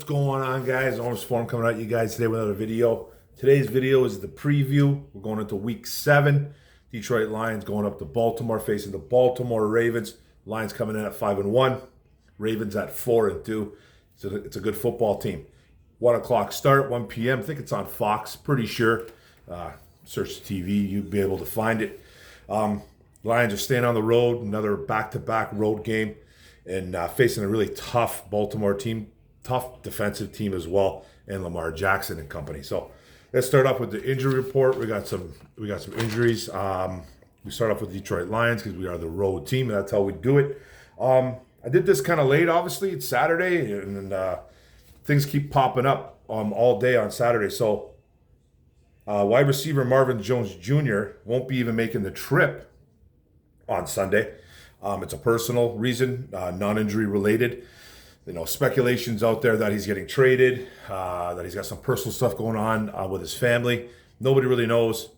What's going on, guys? Orange Form coming at you guys today with another video. Today's video is the preview. We're going into week 7. Detroit Lions going up to Baltimore, facing the Baltimore Ravens. Lions coming in at 5-1. Ravens at 4-2. So it's a good football team. 1 o'clock start, 1 p.m. I think it's on Fox, pretty sure. Search the TV, you'd be able to find it. Lions are staying on the road, another back-to-back road game, and facing a really tough Baltimore team, tough defensive team as well, and Lamar Jackson and company. So let's start off with the injury report. We got some injuries. We start off with the Detroit Lions because we are the road team, and that's how we do it. I did this kind of late, obviously. It's Saturday, and things keep popping up all day on Saturday. So wide receiver Marvin Jones Jr. won't be even making the trip on Sunday. It's a personal reason, non-injury related. Speculations out there that he's getting traded, that he's got some personal stuff going on with his family. Nobody really knows.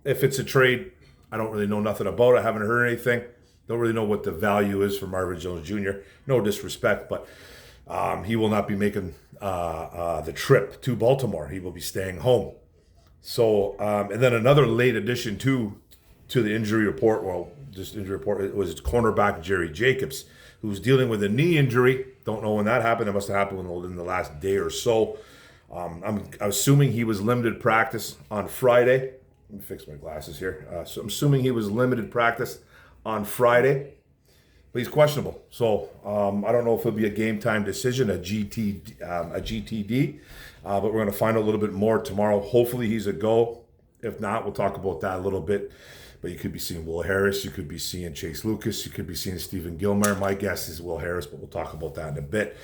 If it's a trade, I don't really know nothing about it. I haven't heard anything. Don't really know what the value is for Marvin Jones Jr. No disrespect, but he will not be making the trip to Baltimore. He will be staying home. So, and then another late addition to the injury report, it was cornerback Jerry Jacobs, who's dealing with a knee injury. Don't know when that happened. It must have happened in the last day or so. I'm assuming he was limited practice on Friday. Let me fix my glasses here. So I'm assuming he was limited practice on Friday, but he's questionable. So I don't know if it'll be a game time decision, a GTD, but we're going to find out a little bit more tomorrow. Hopefully he's a go. If not, we'll talk about that a little bit. But you could be seeing Will Harris. You could be seeing Chase Lucas. You could be seeing Stephen Gilmore. My guess is Will Harris, but we'll talk about that in a bit.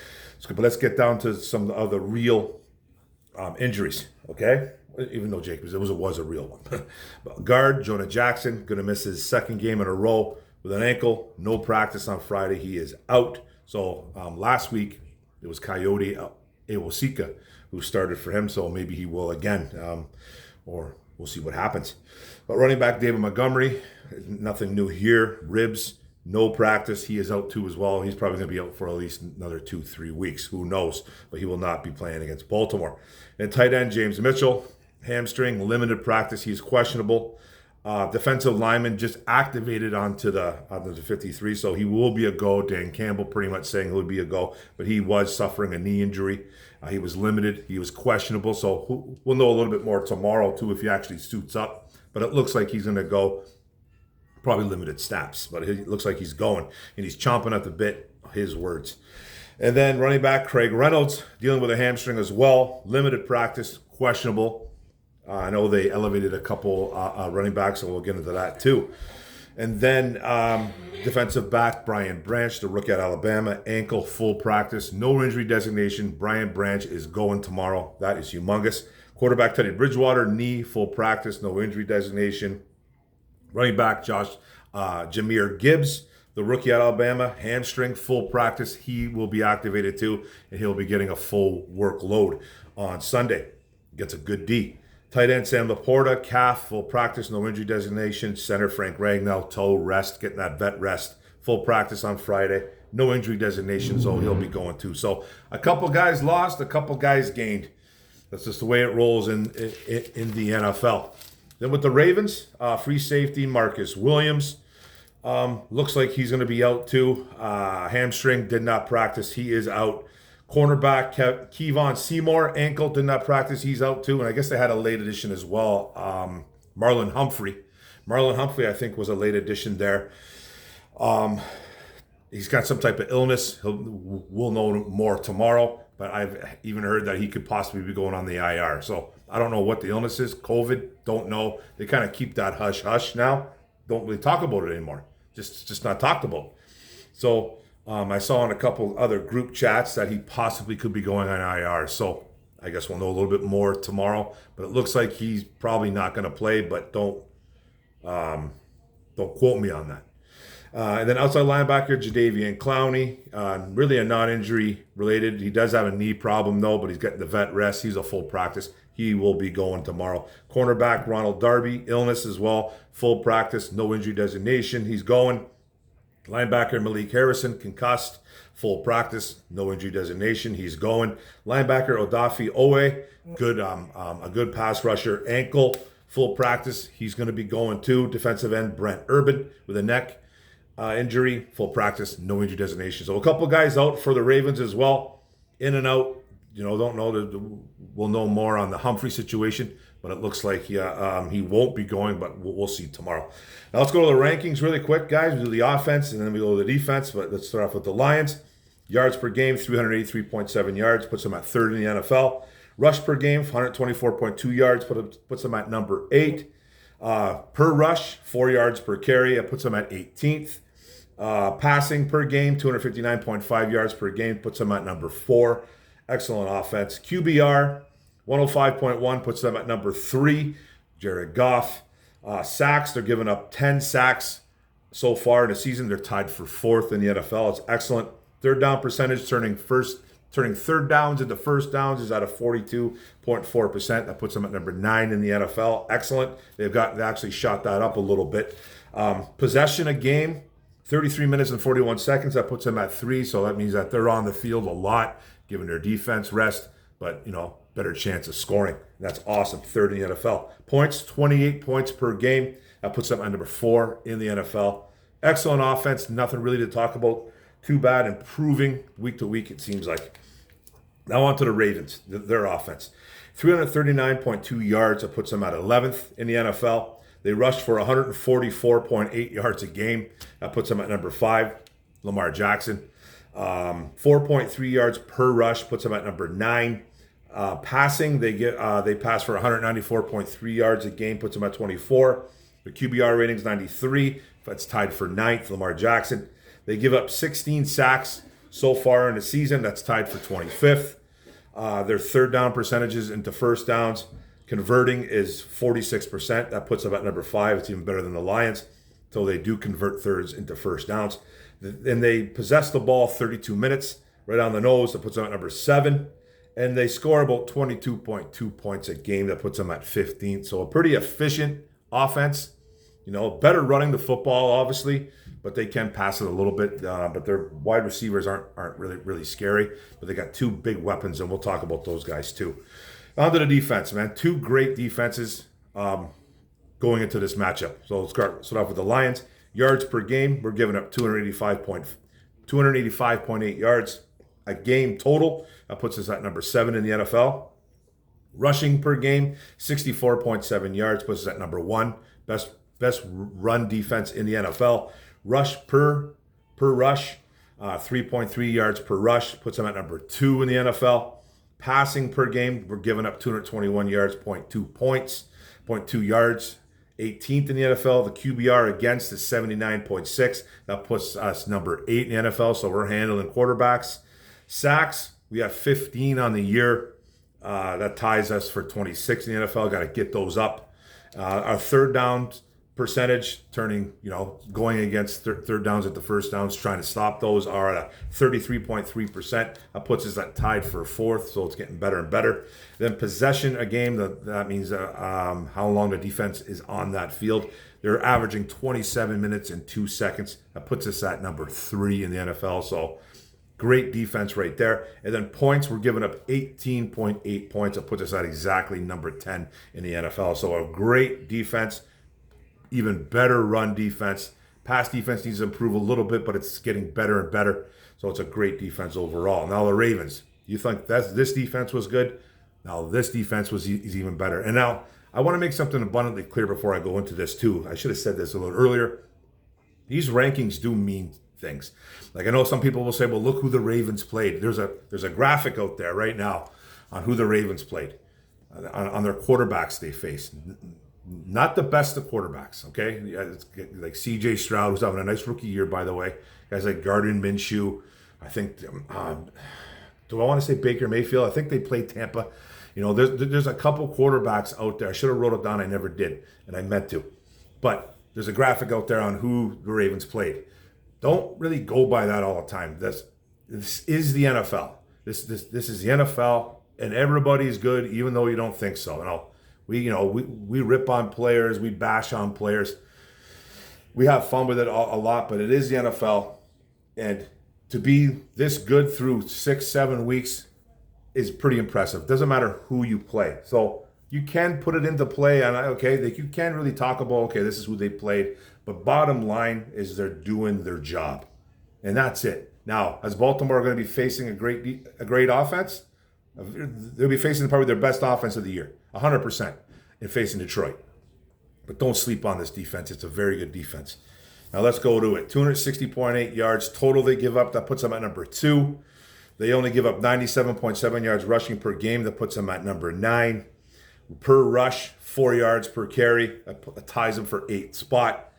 But let's get down to some of the real injuries, okay? Even though Jacobs, it was a real one. Guard, Jonah Jackson, going to miss his second game in a row with an ankle. No practice on Friday. He is out. So last week, it was Coyote Awosika who started for him. So maybe he will again, or we'll see what happens. But running back David Montgomery, nothing new here. Ribs, no practice. He is out too as well. He's probably going to be out for at least another 2-3 weeks. Who knows? But he will not be playing against Baltimore. And tight end James Mitchell, hamstring, limited practice. He's questionable. Defensive lineman just activated onto the 53, so he will be a go. Dan Campbell pretty much saying he'll be a go, but he was suffering a knee injury. He was limited. He was questionable, so we'll know a little bit more tomorrow too if he actually suits up. But it looks like he's going to go. Probably limited snaps, but it looks like he's going, and he's chomping at the bit. His words. And then running back Craig Reynolds dealing with a hamstring as well. Limited practice, questionable. I know they elevated a couple running backs, so we'll get into that too. And then defensive back Brian Branch, the rookie at Alabama, ankle, full practice, no injury designation. Brian Branch is going tomorrow. That is humongous. Quarterback Teddy Bridgewater, knee, full practice, no injury designation. Running back Jahmyr Gibbs, the rookie at Alabama, hamstring, full practice. He will be activated too, and he'll be getting a full workload on Sunday. Gets a good D. Tight end Sam Laporta, calf, full practice, no injury designation. Center Frank Ragnow, toe, rest, getting that vet rest. Full practice on Friday. No injury designation, so he'll be going too. So a couple guys lost, a couple guys gained. That's just the way it rolls in the NFL. Then with the Ravens, free safety Marcus Williams. Looks like he's going to be out too. Hamstring, did not practice. He is out. Cornerback Kevon Seymour, ankle, did not practice. He's out too. And I guess they had a late addition as well. Marlon Humphrey. Marlon Humphrey, I think, was a late addition there. He's got some type of illness. We'll know more tomorrow. But I've even heard that he could possibly be going on the IR. So I don't know what the illness is. COVID, don't know. They kind of keep that hush-hush now. Don't really talk about it anymore. Just not talked about. So I saw in a couple other group chats that he possibly could be going on IR. So I guess we'll know a little bit more tomorrow. But it looks like he's probably not going to play. But don't quote me on that. And then outside linebacker, Jadeveon Clowney, really a non-injury related. He does have a knee problem though, but he's getting the vet rest. He's a full practice. He will be going tomorrow. Cornerback Ronald Darby, illness as well, full practice, no injury designation. He's going. Linebacker Malik Harrison, concussed, full practice, no injury designation. He's going. Linebacker Odafe Owe, a good pass rusher, ankle, full practice. He's going to be going too. Defensive end Brent Urban with a neck injury, full practice, no injury designation. So a couple guys out for the Ravens as well, in and out. Don't know. We'll know more on the Humphrey situation, but it looks like he won't be going, but we'll see tomorrow. Now let's go to the rankings really quick, guys. We do the offense, and then we go to the defense, but let's start off with the Lions. Yards per game, 383.7 yards, puts them at third in the NFL. Rush per game, 124.2 yards, puts them at number 8. Per rush, 4 yards per carry, it puts them at 18th. Passing per game, 259.5 yards per game, puts them at number 4. Excellent offense. QBR, 105.1, puts them at number 3. Jared Goff. Sacks, they're giving up 10 sacks so far in the season. They're tied for 4th in the NFL. It's excellent. Third down percentage, turning third downs into first downs is at a 42.4%. That puts them at number 9 in the NFL. Excellent. They actually shot that up a little bit. Possession a game, 33 minutes and 41 seconds. That puts them at 3. So that means that they're on the field a lot, giving their defense rest, but better chance of scoring. And that's awesome. 3rd in the NFL. Points, 28 points per game. That puts them at number 4 in the NFL. Excellent offense. Nothing really to talk about. Too bad, improving week to week, it seems like. Now on to the Ravens, their offense. 339.2 yards. That puts them at 11th in the NFL. They rushed for 144.8 yards a game. That puts them at number 5. Lamar Jackson. 4.3 yards per rush puts them at number 9. Passing, they pass for 194.3 yards a game, puts them at 24. The QBR rating is 93. That's tied for 9th. Lamar Jackson. They give up 16 sacks so far in the season. That's tied for 25th. Their third down percentages into first downs, converting is 46%. That puts them at number 5. It's even better than the Lions. So they do convert thirds into first downs. And they possess the ball 32 minutes, right on the nose. That puts them at number 7. And they score about 22.2 points a game. That puts them at 15th. So a pretty efficient offense. Better running the football, obviously, but they can pass it a little bit. But their wide receivers aren't really scary. But they got 2 big weapons, and we'll talk about those guys too. On to the defense, man. 2 great defenses going into this matchup. So let's start off with the Lions. Yards per game, we're giving up 285.8 yards a game total. That puts us at number 7 in the NFL. Rushing per game, 64.7 yards, puts us at number 1. Best run defense in the NFL. Rush per rush, 3.3 yards per rush, puts them at number 2 in the NFL. Passing per game, we're giving up 221 yards, 0.2 points, 0.2 yards, 18th in the NFL. The QBR against is 79.6. That puts us number 8 in the NFL, so we're handling quarterbacks. Sacks, we have 15 on the year. That ties us for 26 in the NFL. Got to get those up. Our third down percentage, going against third downs at the first downs, trying to stop those, are at 33.3%. That puts us at tied for 4th, so it's getting better and better. Then possession a game, that means how long the defense is on that field. They're averaging 27 minutes and 2 seconds. That puts us at number 3 in the NFL, so great defense right there. And then points, we're giving up 18.8 points. That puts us at exactly number 10 in the NFL. So a great defense, even better run defense. Pass defense needs to improve a little bit, but it's getting better and better. So it's a great defense overall. Now the Ravens, you think this defense was good? Now this defense is even better. And now I want to make something abundantly clear before I go into this too. I should have said this a little earlier. These rankings do mean things. Like, I know some people will say, well, look who the Ravens played. There's a graphic out there right now on who the Ravens played, on their quarterbacks they faced. Not the best of quarterbacks, okay? It's like C.J. Stroud, who's having a nice rookie year, by the way. Guys like Gardner Minshew. I think, do I want to say Baker Mayfield? I think they played Tampa. There's a couple quarterbacks out there. I should have wrote it down. I never did, and I meant to. But there's a graphic out there on who the Ravens played. Don't really go by that all the time. This is the NFL. This is the NFL, and everybody's good, even though you don't think so. We rip on players, we bash on players. We have fun with it a lot, but it is the NFL. And to be this good through 6-7 weeks is pretty impressive. Doesn't matter who you play. So you can put it into play, and okay, you can really talk about, okay, this is who they played. But bottom line is they're doing their job. And that's it. Now, as Baltimore are going to be facing a great offense, they'll be facing probably their best offense of the year, 100%, in facing Detroit. But don't sleep on this defense. It's a very good defense. Now let's go to it. 260.8 yards total they give up. That puts them at number 2. They only give up 97.7 yards rushing per game. That puts them at number 9. Per rush, 4 yards per carry. That ties them for 8th spot.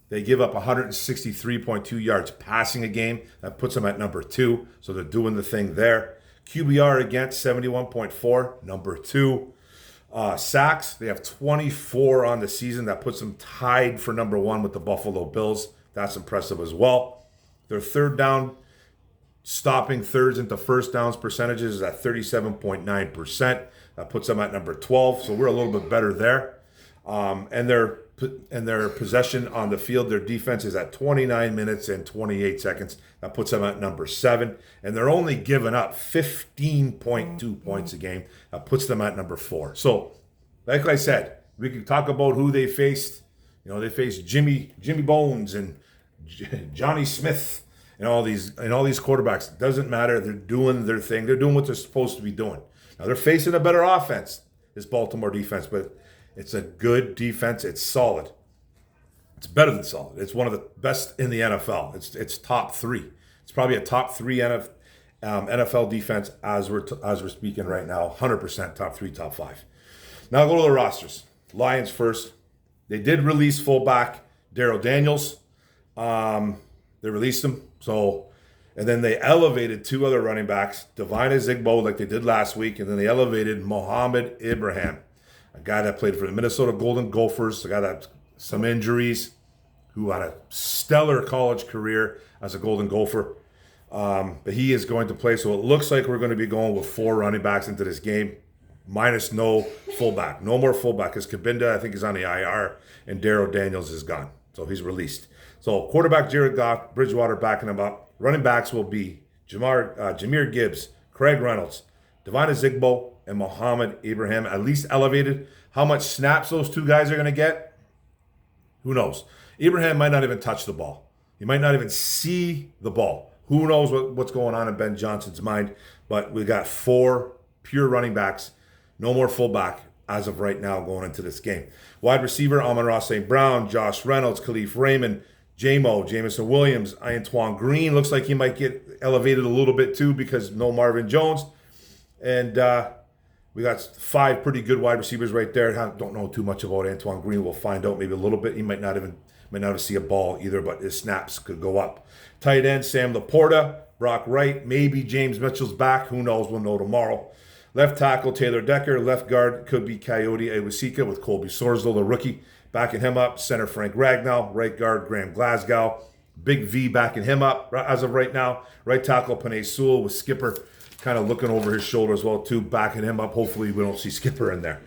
They give up 163.2 yards passing a game. That puts them at number 2. So they're doing the thing there. QBR against 71.4, number 2. Sacks, they have 24 on the season. That puts them tied for number 1 with the Buffalo Bills. That's impressive as well. Their third down, stopping thirds into first downs percentages is at 37.9%. That puts them at number 12. So we're a little bit better there. And their possession on the field, their defense is at 29 minutes and 28 seconds. That puts them at number 7. And they're only giving up 15.2 points a game. That puts them at number 4. So, like I said, we can talk about who they faced. You know, they faced Jimmy Bones and Johnny Smith and all these quarterbacks. It doesn't matter. They're doing their thing. They're doing what they're supposed to be doing. Now they're facing a better offense, this Baltimore defense, but it's a good defense. It's solid. It's better than solid. It's one of the best in the NFL. It's top 3. It's probably a top 3 NFL defense as we're speaking right now. 100% top 3, top 5. Now go to the rosters. Lions first. They did release fullback Darrell Daniels. They released him. And then they elevated 2 other running backs, Devine Zigbo, like they did last week, and then they elevated Mohamed Ibrahim, a guy that played for the Minnesota Golden Gophers, a guy that had some injuries, who had a stellar college career as a Golden Gopher. But he is going to play, so it looks like we're going to be going with 4 running backs into this game, minus no fullback. No more fullback, because Kabinda, I think, is on the IR, and Darrell Daniels is gone. So he's released. So quarterback Jared Goff, Bridgewater backing him up. Running backs will be Jahmyr Gibbs, Craig Reynolds, Devine Zigbo, and Mohamed Ibrahim, at least elevated. How much snaps those 2 guys are going to get? Who knows? Ibrahim might not even touch the ball. He might not even see the ball. Who knows what's going on in Ben Johnson's mind? But we got 4 pure running backs, no more fullback as of right now going into this game. Wide receiver, Amon-Ra St. Brown, Josh Reynolds, Khalif Raymond, Jameson Williams, Antoine Green. Looks like he might get elevated a little bit too because no Marvin Jones. And we got 5 pretty good wide receivers right there. I don't know too much about Antoine Green. We'll find out maybe a little bit. He might not even see a ball either, but his snaps could go up. Tight end, Sam Laporta, Brock Wright, maybe James Mitchell's back. Who knows? We'll know tomorrow. Left tackle, Taylor Decker. Left guard could be Coyote Awasika with Colby Sorsdal, the rookie, backing him up. Center, Frank Ragnow. Right guard, Graham Glasgow. Big V backing him up as of right now. Right tackle, Panay Sewell with Skipper kind of looking over his shoulder as well, too, backing him up. Hopefully we don't see Skipper in there.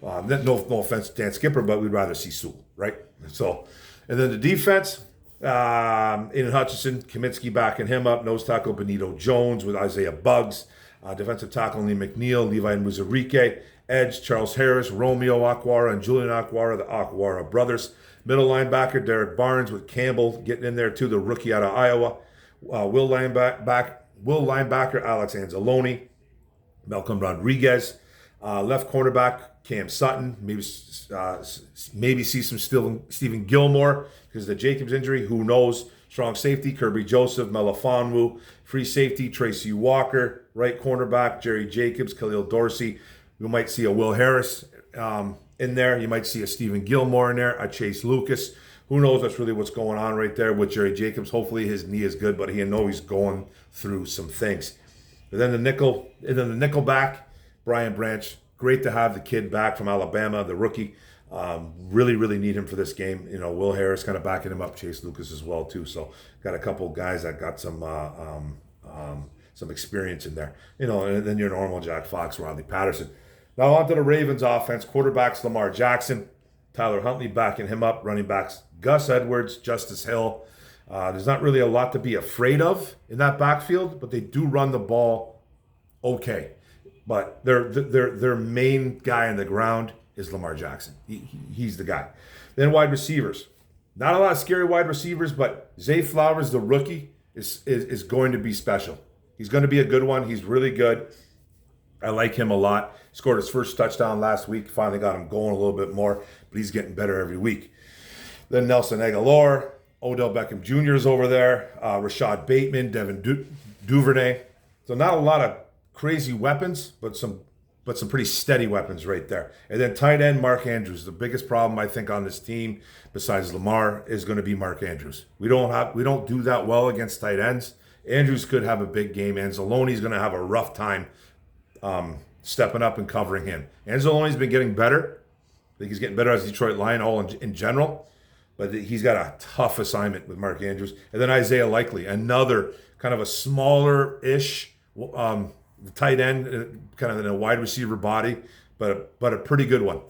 No offense to Dan Skipper, but we'd rather see Sewell, right? So, and then the defense, Aiden Hutchinson, Kaminsky backing him up. Nose tackle, Benito Jones with Isaiah Buggs. Defensive tackle, Lee McNeil, Levi Muzarike. Edge, Charles Harris, Romeo Aquara, and Julian Aquara, the Aquara brothers. Middle linebacker, Derek Barnes with Campbell getting in there too, the rookie out of Iowa. Will linebacker, Alex Anzalone. Malcolm Rodriguez. Left cornerback, Cam Sutton. Maybe see some Stephen Gilmore because of the Jacobs injury. Who knows? Strong safety, Kirby Joseph, Melifonwu. Free safety, Tracy Walker. Right cornerback, Jerry Jacobs, Khalil Dorsey. You might see a Will Harris in there. You might see a Stephen Gilmore in there, a Chase Lucas. Who knows? That's really what's going on right there with Jerry Jacobs. Hopefully his knee is good, but he's going through some things. And then the nickel back, Brian Branch. Great to have the kid back from Alabama, the rookie. Really, really need him for this game. You know, Will Harris kind of backing him up, Chase Lucas as well too. So got a couple guys that got some experience in there. You know, and then your normal Jack Fox, Rodney Patterson. Now on to the Ravens offense. Quarterbacks, Lamar Jackson. Tyler Huntley backing him up. Running backs, Gus Edwards, Justice Hill. There's not really a lot to be afraid of in that backfield, but they do run the ball okay. But their main guy on the ground is Lamar Jackson. He's the guy. Then wide receivers. Not a lot of scary wide receivers, but Zay Flowers, the rookie, is going to be special. He's going to be a good one. He's really good. I like him a lot. Scored his first touchdown last week. Finally got him going a little bit more, but he's getting better every week. Then Nelson Aguilar, Odell Beckham Jr. is over there. Rashad Bateman, Devin Duvernay. So not a lot of crazy weapons, but some pretty steady weapons right there. And then tight end Mark Andrews. The biggest problem I think on this team, besides Lamar, is going to be Mark Andrews. We don't do that well against tight ends. Andrews could have a big game. Anzalone's going to have a rough time stepping up and covering him. Anzalone's been getting better. I think he's getting better as a Detroit Lion all in general. But he's got a tough assignment with Mark Andrews. And then Isaiah Likely, another kind of a smaller-ish tight end, kind of in a wide receiver body, but a pretty good one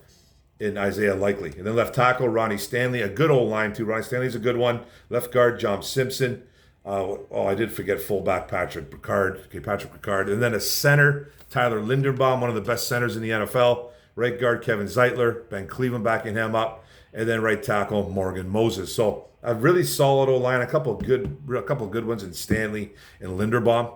in Isaiah Likely. And then left tackle, Ronnie Stanley, a good old line too. Ronnie Stanley's a good one. Left guard, John Simpson. I did forget fullback Patrick Ricard. Okay, Patrick Ricard. And then a center, Tyler Linderbaum, one of the best centers in the NFL. Right guard, Kevin Zeitler. Ben Cleveland backing him up. And then right tackle, Morgan Moses. So a really solid O-line, a couple of good ones in Stanley and Linderbaum.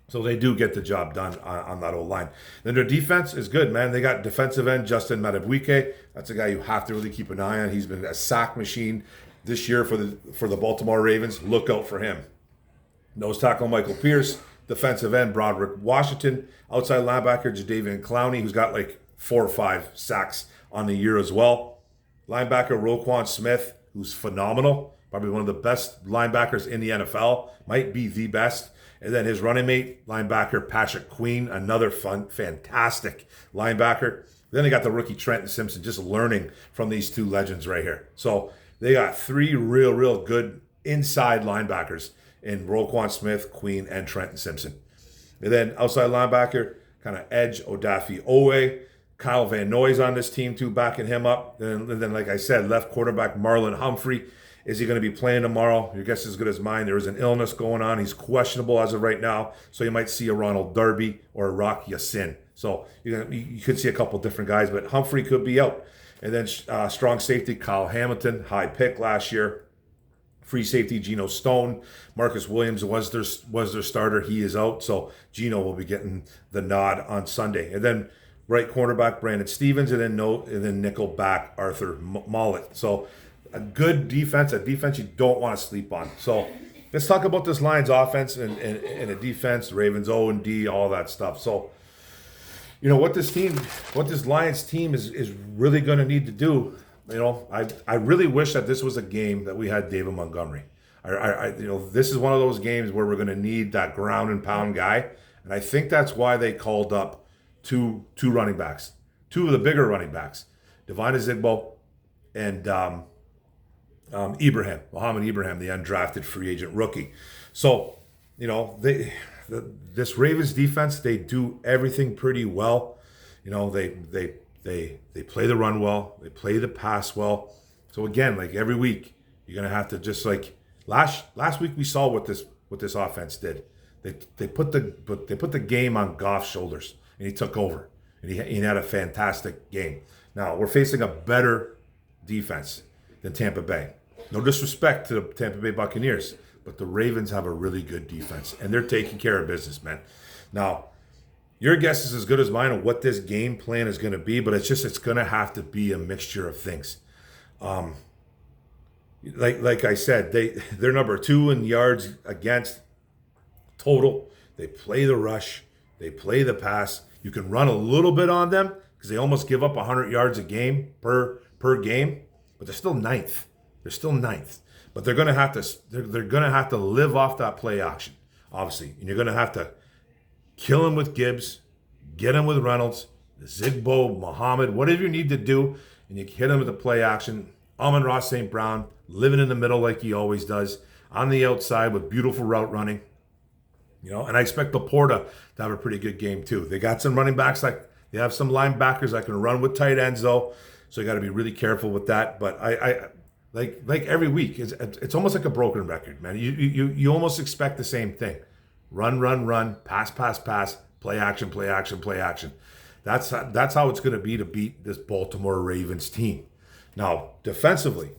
So they do get the job done on that O-line. Then their defense is good, man. They got defensive end Justin Madubuike. That's a guy you have to really keep an eye on. He's been a sack machine this year for the Baltimore Ravens. Look out for him. Nose tackle Michael Pierce. Defensive end Broderick Washington. Outside linebacker Jadeveon Clowney, who's got like 4 or 5 sacks on the year as well. Linebacker Roquan Smith, who's phenomenal. Probably one of the best linebackers in the NFL. Might be the best. And then his running mate, linebacker Patrick Queen, another fantastic linebacker. Then they got the rookie Trenton Simpson, just learning from these two legends right here. So they got 3 real good inside linebackers in Roquan Smith, Queen, and Trenton Simpson. And then outside linebacker, kind of edge Odafe Owe. Kyle Van Noy's on this team too, backing him up. And then, like I said, left quarterback Marlon Humphrey. Is he going to be playing tomorrow? Your guess is as good as mine. There is an illness going on. He's questionable as of right now. So you might see a Ronald Darby or a Rock Yassin. So you could see a couple different guys, but Humphrey could be out. And then strong safety Kyle Hamilton, high pick last year. Free safety Geno Stone. Marcus Williams was their starter. He is out. So Geno will be getting the nod on Sunday. And then right cornerback Brandon Stevens, and then nickel back Arthur Mollett. So a good defense, a defense you don't want to sleep on. So let's talk about this Lions offense and a defense, Ravens O&D, all that stuff. So, what this Lions team is really going to need to do. I really wish that this was a game that we had David Montgomery. This is one of those games where we're going to need that ground and pound guy, and I think that's why they called up two running backs, 2 of the bigger running backs, Devine Ezigbo and Mohamed Ibrahim, the undrafted free agent rookie. So, this Ravens defense, they do everything pretty well. They play the run well, they play the pass well. So again, like every week, you're gonna have to just like last week we saw what this offense did. They put the game on Goff's shoulders, and he took over, and he had a fantastic game. Now we're facing a better defense than Tampa Bay. No disrespect to the Tampa Bay Buccaneers, but the Ravens have a really good defense, and they're taking care of business, man. Now, your guess is as good as mine on what this game plan is going to be, but it's going to have to be a mixture of things. Like I said, they're number 2 in yards against total. They play the rush. They play the pass. You can run a little bit on them because they almost give up 100 yards a game per game, but they're still ninth. But they're gonna have to live off that play action, obviously, and you're gonna have to kill him with Gibbs, get him with Reynolds, Zigbo, Muhammad, whatever you need to do, and you hit him with the play action. Amon-Ra St. Brown living in the middle like he always does, on the outside with beautiful route running. And I expect Laporta to have a pretty good game too. They got some running backs, like they have some linebackers that can run with tight ends though, so you got to be really careful with that. But like every week. It's almost like a broken record, man. You almost expect the same thing. Run, run, run, pass, pass, pass, play action, play action, play action. That's how it's going to be to beat this Baltimore Ravens team. Now, defensively,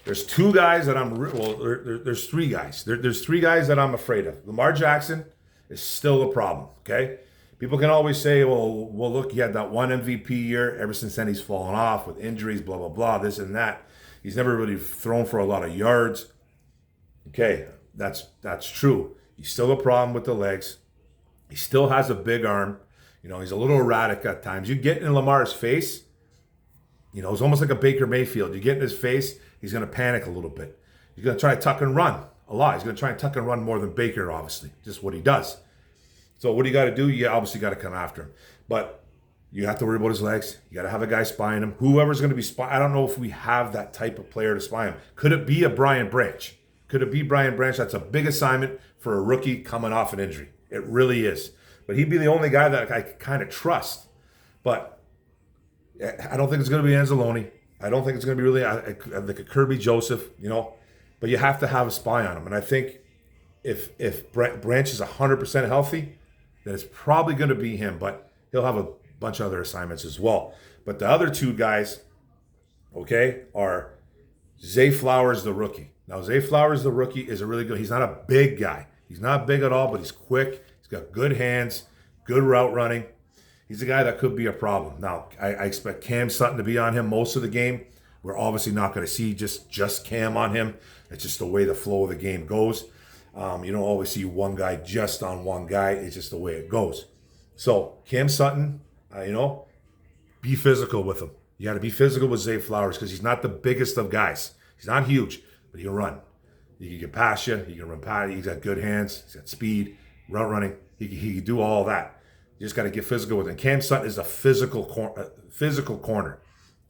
there's two guys that there's three guys. There's three guys that I'm afraid of. Lamar Jackson is still a problem, okay? People can always say, well, look, he had that one MVP year. Ever since then, he's fallen off with injuries, blah, blah, blah, this and that. He's never really thrown for a lot of yards. Okay, that's true. He's still a problem with the legs. He still has a big arm. He's a little erratic at times. You get in Lamar's face, it's almost like a Baker Mayfield. You get in his face, he's going to panic a little bit. He's going to try to tuck and run a lot. He's going to try and tuck and run more than Baker, obviously. Just what he does. So what do you got to do? You obviously got to come after him. But you have to worry about his legs. You got to have a guy spying him. Whoever's going to be spying, I don't know if we have that type of player to spy him. Could it be a Brian Branch? Could it be Brian Branch? That's a big assignment for a rookie coming off an injury. It really is. But he'd be the only guy that I kind of trust. But I don't think it's going to be Anzalone. I don't think it's going to be really like a Kirby Joseph, But you have to have a spy on him. And I think if Branch is 100% healthy, then it's probably going to be him. But he'll have a bunch of other assignments as well. But the other two guys, okay, are Zay Flowers, the rookie. Now, Zay Flowers, the rookie, is a really good. He's not a big guy. He's not big at all, but he's quick. He's got good hands, good route running. He's a guy that could be a problem. Now, I expect Cam Sutton to be on him most of the game. We're obviously not going to see just Cam on him. It's just the way the flow of the game goes. You don't always see one guy just on one guy. It's just the way it goes. So, Cam Sutton, be physical with him. You got to be physical with Zay Flowers because he's not the biggest of guys. He's not huge, but he can run. He can get past you. He can run past you. He's got good hands. He's got speed, route running. He can do all that. You just got to get physical with him. Cam Sutton is a physical corner.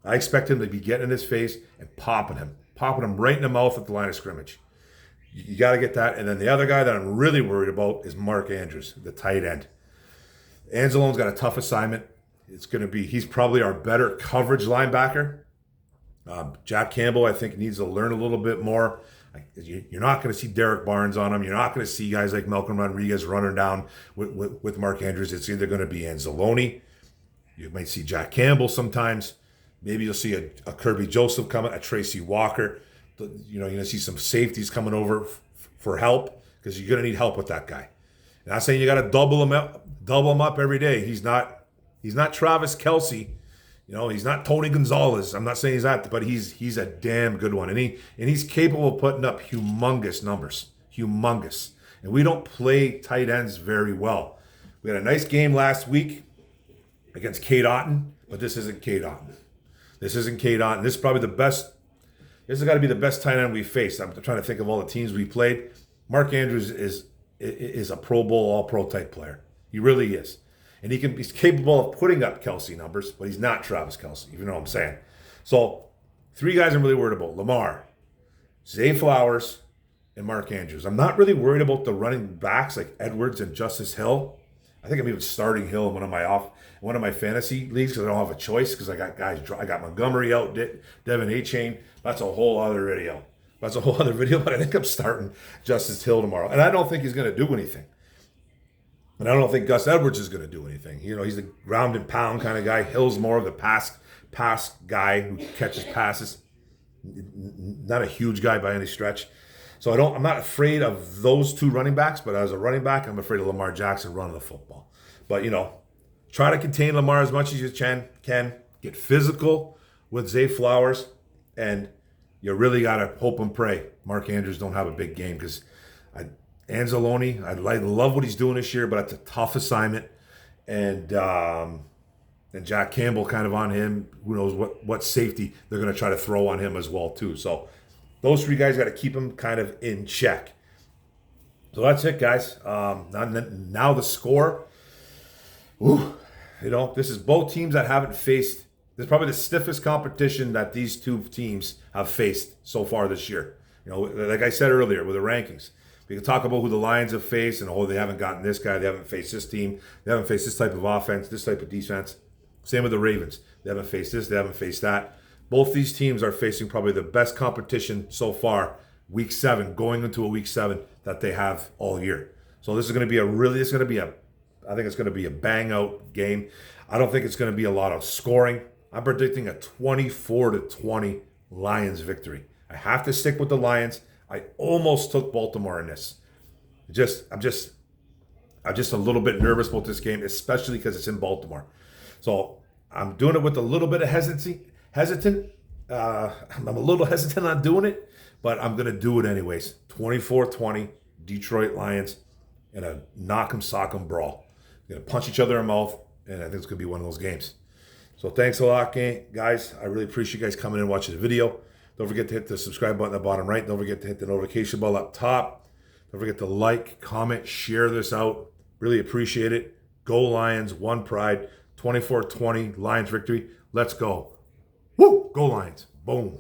I expect him to be getting in his face and popping him right in the mouth at the line of scrimmage. You got to get that. And then the other guy that I'm really worried about is Mark Andrews, the tight end. Anzalone's got a tough assignment. He's probably our better coverage linebacker. Jack Campbell, I think, needs to learn a little bit more. You're not going to see Derek Barnes on him. You're not going to see guys like Malcolm Rodriguez running down with Mark Andrews. It's either going to be Anzalone. You might see Jack Campbell sometimes. Maybe you'll see a Kirby Joseph coming, a Tracy Walker. You're going to see some safeties coming over for help because you're going to need help with that guy. And I'm saying you got to double him up every day. He's not Travis Kelce. He's not Tony Gonzalez. I'm not saying he's that, but he's a damn good one. And he's capable of putting up humongous numbers. Humongous. And we don't play tight ends very well. We had a nice game last week against Cade Otton, but this isn't Cade Otton. This isn't Cade Otton. This is probably the best. This has got to be the best tight end we faced. I'm trying to think of all the teams we played. Mark Andrews is a Pro Bowl, All-Pro type player. He really is. And he's capable of putting up Kelce numbers, but he's not Travis Kelce, if you know what I'm saying. So, three guys I'm really worried about. Lamar, Zay Flowers, and Mark Andrews. I'm not really worried about the running backs like Edwards and Justice Hill. I think I'm even starting Hill in one of my fantasy leagues because I don't have a choice because I got Montgomery out, Devin A-Chain. That's a whole other video. But I think I'm starting Justice Hill tomorrow. And I don't think he's going to do anything. And I don't think Gus Edwards is going to do anything. He's the ground and pound kind of guy. Hill's more of the pass guy who catches passes. Not a huge guy by any stretch. So I'm not afraid of those two running backs, but as a running back, I'm afraid of Lamar Jackson running the football. But, try to contain Lamar as much as you can. Get physical with Zay Flowers, and you really got to hope and pray Mark Andrews don't have a big game because Anzalone, I love what he's doing this year, but it's a tough assignment. And Jack Campbell kind of on him. Who knows what safety they're going to try to throw on him as well, too. So those three guys got to keep him kind of in check. So that's it, guys. Now the score. This is both teams that haven't faced. This is probably the stiffest competition that these two teams have faced so far this year. Like I said earlier with the rankings. We can talk about who the Lions have faced and they haven't gotten this guy, they haven't faced this team, they haven't faced this type of offense, this type of defense. Same with the Ravens. They haven't faced this, they haven't faced that. Both these teams are facing probably the best competition so far, week 7, going into a week 7 that they have all year. So this is going to be I think it's going to be a bang out game. I don't think it's going to be a lot of scoring. I'm predicting a 24-20 Lions victory. I have to stick with the Lions. I almost took Baltimore in this. I'm just a little bit nervous about this game, especially because it's in Baltimore. So I'm doing it with a little bit of hesitant. I'm a little hesitant on doing it, but I'm going to do it anyways. 24-20, Detroit Lions in a knock 'em sock 'em brawl. They're going to punch each other in the mouth, and I think it's going to be one of those games. So thanks a lot, guys. I really appreciate you guys coming in and watching the video. Don't forget to hit the subscribe button at the bottom right. Don't forget to hit the notification bell up top. Don't forget to like, comment, share this out. Really appreciate it. Go Lions, one pride. 24-20, Lions victory. Let's go. Woo! Go Lions. Boom.